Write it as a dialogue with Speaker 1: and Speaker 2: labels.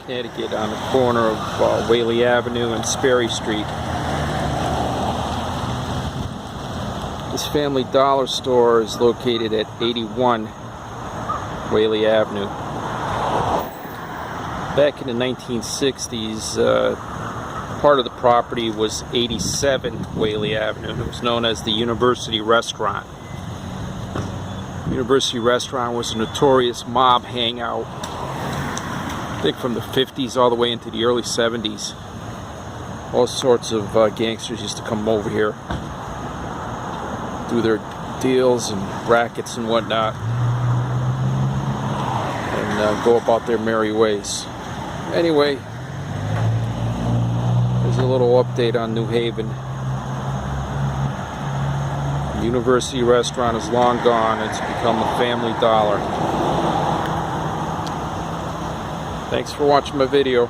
Speaker 1: Connecticut, on the corner of Whaley Avenue and Sperry Street. This Family Dollar store is located at 81 Whaley Avenue. Back in the 1960s, part of the property was 87 Whaley Avenue. It was known as the University Restaurant. University Restaurant was a notorious mob hangout, I think from the 50s all the way into the early 70s. All sorts of gangsters used to come over here, do their deals and rackets and whatnot, and go about their merry ways. Anyway, there's a little update on New Haven. The University Restaurant is long gone. It's become a Family Dollar. Thanks for watching my video.